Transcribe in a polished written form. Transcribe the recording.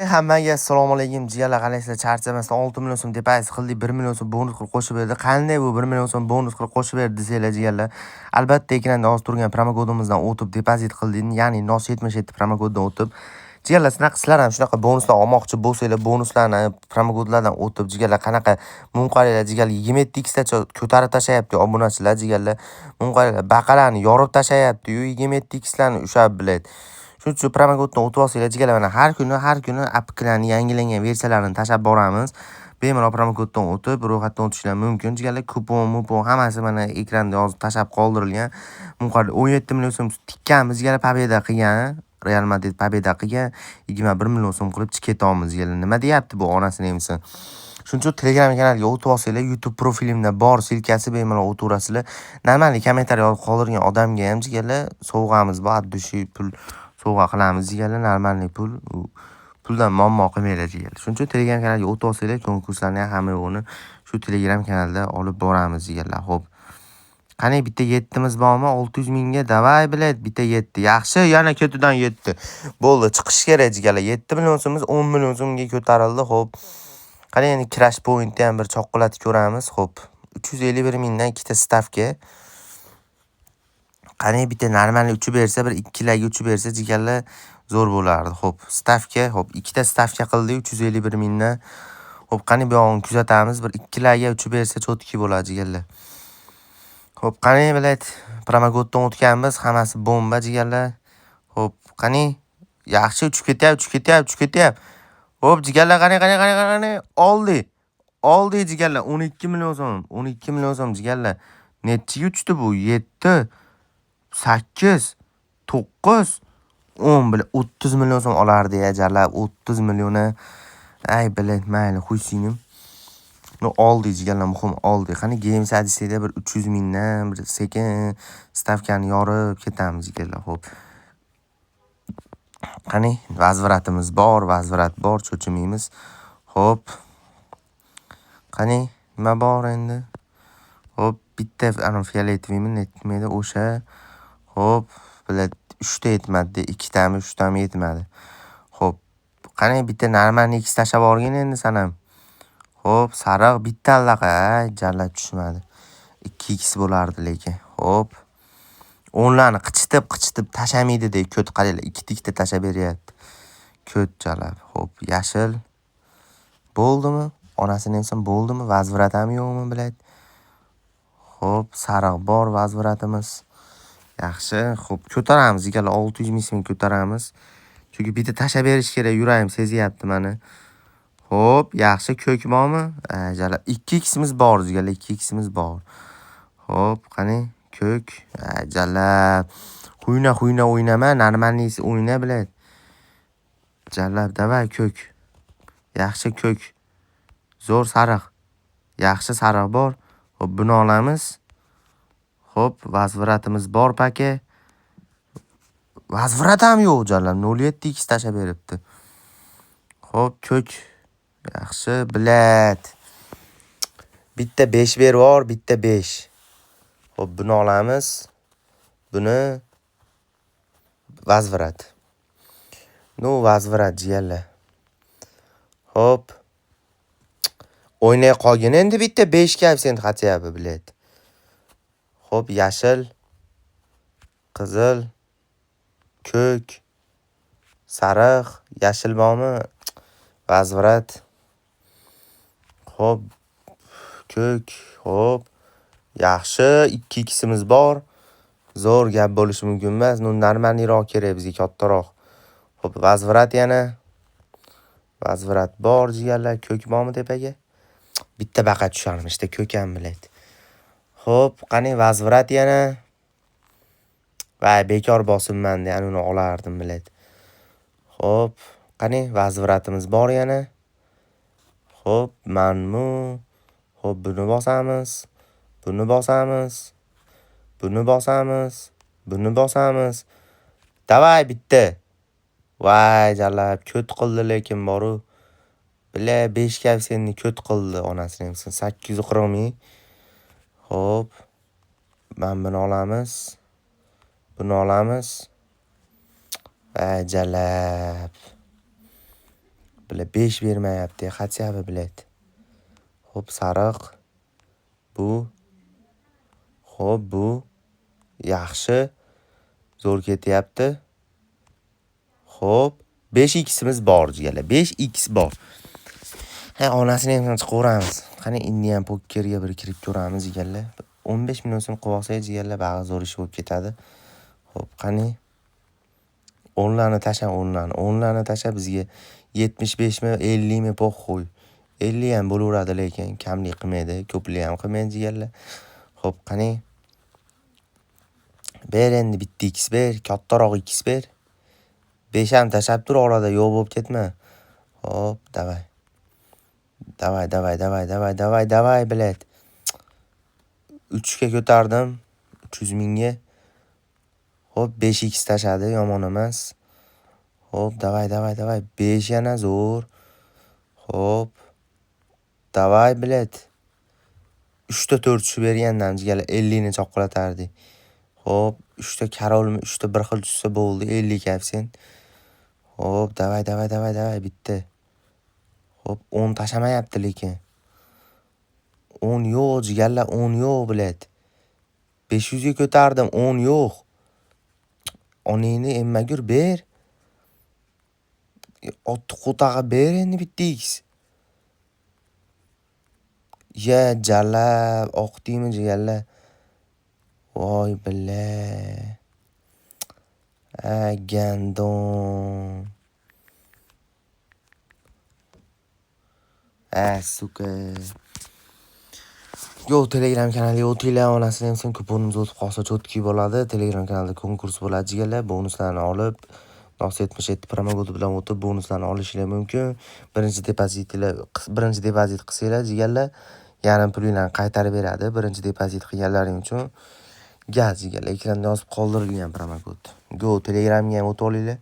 Hammaga assalomu alaykum jigarlar, qalaysizlar? Charchamasdan 6 million so'm depoziit qildik, 1 million so'm bonus qilib qo'shib berdi. Qanday bu 1 million so'm bonus qilib qo'shib berdi desanglar jigarlar, albatta ekranda hozir turgan promokodimizdan o'tib depoziit qildik, ya'ni NOS 77 promokoddan o'tib. Jigarlar, shunaqa sizlar ham shunaqa bonuslar olmoqchi bo'lsanglar, bonuslarni promokodlardan o'tib jigarlar qanaqa mumqaranglar jigarlar 27 tacha ko'tarib tashlayapti obunachilar jigarlar. Mumqaranglar baqalarni yorib tashlayapti-yu 27 larni ushlab biladi. Shuning uchun promokoddan o'tib olsanglar jigarlar, mana har kuni apklarni yangilangan versiyalarini tashlab boramiz. Bemalol promokoddan o'tib ro'yxatdan o'tishlar mumkin. Jigarlar, kupon hammasi mana ekranda yozib tashlab qoldirilgan. Mumqaranglar 17 million so'm tikkanmiz jigarlar, pobeda qilgan. Real Madrid pobeda qilgan 21 million so'm qilib ketyapmiz jigarlar. Nima deyapti bu onasini emsin? Shuning uchun Telegram kanaliga o'tib olsanglar, YouTube profilimda bor silkasi, bemalol o'tirasizlar. Normalniy kommentariy yozib qoldirgan odamga ham jigarlar sovg'amiz bor, addushi pul sovg'a qilamiz jigarlar, normalniy puldan muammo qilmaylar jigarlar. Shuning uchun Telegram kanaliga o'tib olsanglar, konkurslarning hamma yo'g'ini shu Telegram kanalda olib boramiz jigarlar. Xo'p. Qani bitta 7miz bormi? 600 mingga davay bilet, bitta 7. Yaxshi, yana ketidan 7. Bo'ldi, chiqish kerak jigarlar. 7 million so'mimiz 10 million so'mga ko'tarildi. Xo'p. Qani endi crash pointni ham bir choqqulatib ko'ramiz. Xo'p. 351 mingdan ikkita stavka. Qani bitta normalniy uchib bersa, bir 2 larga uchib bersa jigarlar zo'r bo'lardi. Xo'p, stavka, xo'p, ikkita stavka qildi 351 mingdan. Xo'p, qani bu yo'g'ini kuzatamiz, bir 2 larga uchib bersa cho'tki bo'ladi jigarlar. Xo'p, qani bilet promokoddan o'tganmiz, hammasi bomba jigarlar. Xo'p, qani yaxshi uchib ketyapti. Xo'p, jigarlar, qani oldi jigarlar, 12 million so'm, 12 million so'm jigarlar. Nechiga uchdi bu? 7 8, 9, 10 bilan 30 million so'm olardi ya jalab, 30 millioni. Ay bilet, mayli, xuysingim. No oldi jigarlar, muhim oldi. Qani game sadisida bir 300 mingdan bir sekin stavkani yorib ketamiz jigarlar. Xo'p. Qani vazviratimiz bor, cho'chimaymiz. Xo'p. Qani nima bor endi? Xo'p, bitta fioletvimi netmaydi o'sha. Xo'p, bilet 3 ta yetmadi, 2 tami, 3 tami yetmadi. Xo'p, qani bitta normalniy X tashlab borgin endi sanam. Xo'p, sariq bitta allaqa, jallat tushmadi. 2x bo'lardi lekin. Xo'p. 10 larni qichitib tashamaydi-dek, ko't qaranglar, ikkita tashlab beryapti. Ko't jalab. Xo'p, yashil. Bo'ldimi? Onasini emsin bo'ldimi? Vazvirat ham yo'qmi bilet? Xo'p, sariq bor vazviratimiz. Yaxshi, xo'p, ko'taramiz jigarlar, 600 ming so'm ko'taramiz. Chunki bitta tashlab berish kerak, yuragim sezyapti mana. Xo'p, yaxshi, ko'k bormi? Jalab, 2x'imiz bor jigarlar, 2x'imiz bor. Xo'p, qani ko'k, jalab. Xuyna o'ynama, normalniysi o'yna bilet. Jalab, davay ko'k. Yaxshi ko'k. Zo'r sariq. Yaxshi sariq bor. Xo'p, buni olamiz. Xo'p, vazviratimiz bor paka. Vazvirat ham yo'q jalab, 07x tashlab beribdi. Xo'p, ko'k. Yaxshi, bilet. Bitta 5 bor, bitta 5. Xo'p, buni olamiz. Buni vazvirat. Vazvirat jigarlar. Xo'p. O'ynay qolgin endi bitta 5 koeffitsient xatyapti bilet. Xo'p, yashil, qizil, ko'k, sariq, yashil bormi? Vazvirat. Xo'p, ko'k, xo'p. Yaxshi, 2x'imiz bor. Zo'r gap bo'lishi mumkin emas. Normalniyroq kerak bizga, kattaroq. Xo'p, vazvirat yana. Vazvirat bor jigarlar, ko'k bormi tepaga? Bitta baqa tusharmishda, ko'k ham bilet. Xo'p, qani vazvirat yana. Vay, bekor bosimman, ya'ni uni olardim bilet. Xo'p, qani vazviratimiz bor yana. Xo'p, manmu. Xo'p, buni bosamiz. Buni bosamiz. Davay bitta. Vay jalab, ko't qildi lekin boru. Bile 5 koeffitsiyentni ko't qildi onasini emsin. 840 ming. Xo'p. Buni olamiz. Vay jalab. Bular 5 bermayapti. Хотя бы, блядь. Xo'p, sariq. Bu. Xo'p, bu. Yaxshi. Zo'r ketyapti. Xo'p, 5x'imiz bor jigarlar. 5x bor. Onasini ham chiqaveramiz. Qani endi ham pokerga bir kirib ko'ramiz jigarlar. 15 million so'm qilib olsak jigarlar, bag'i zo'r ish bo'lib ketadi. Xo'p, qani 10 larni tashlab, 10 larni tashlab bizga 75 mi, 50 mi po'xo'y. 50 ham bo'laveradi, lekin kamlik qilmaydi, ko'plik ham qilmaydi jigarlar. Xo'p, qani ber endi bitta x ber, kattaroq x ber. 5 ham tashlab tur, orada yo'q bo'lib ketma. Xo'p, davay. Davay, блядь. 3 ga ko'tardim. 300 mingga. Xo'p, 5x tashladi, yomon emas. Xo'p, davay. 5 yana zo'r. Xo'p. Davay, блядь. 3 ta 4 bergandan jigarlar 50 ni choqolatardi. Xo'p, 3 ta karolmi, 3 ta bir xil tushsa bo'ldi, 50 koefsient. Xo'p, davay bitta. Xo'p, 10 tashlamayapti lekin. 10 yo'q jigarlar, 10 yo'q, блядь. 500 ga ko'tardim, 10 yo'q. Oningni emmagur ber. Otni qo'tag'i ber endi bitta x. Ya jalab, oqdingmi jigarlar? Voy billahi. Gandon. Suka. Yo, Telegram kanaliga o'tinglar, onasini ham sen kuponimiz o'tib qolsa cho'tki bo'ladi. Telegram kanalida konkurs bo'ladi jigarlar. Bonuslarni olib, NOS 77 promokodi bilan o'tib bonuslarni olishingiz mumkin. Birinchi depozit qilsanglar jigarlar, yarim pulinglarni qaytarib beradi. Birinchi depozit qilganlaring uchun gaz jigarlar. Ekranda yozib qoldirilgan promokod. Go, Telegramga ham o'tib olinglar.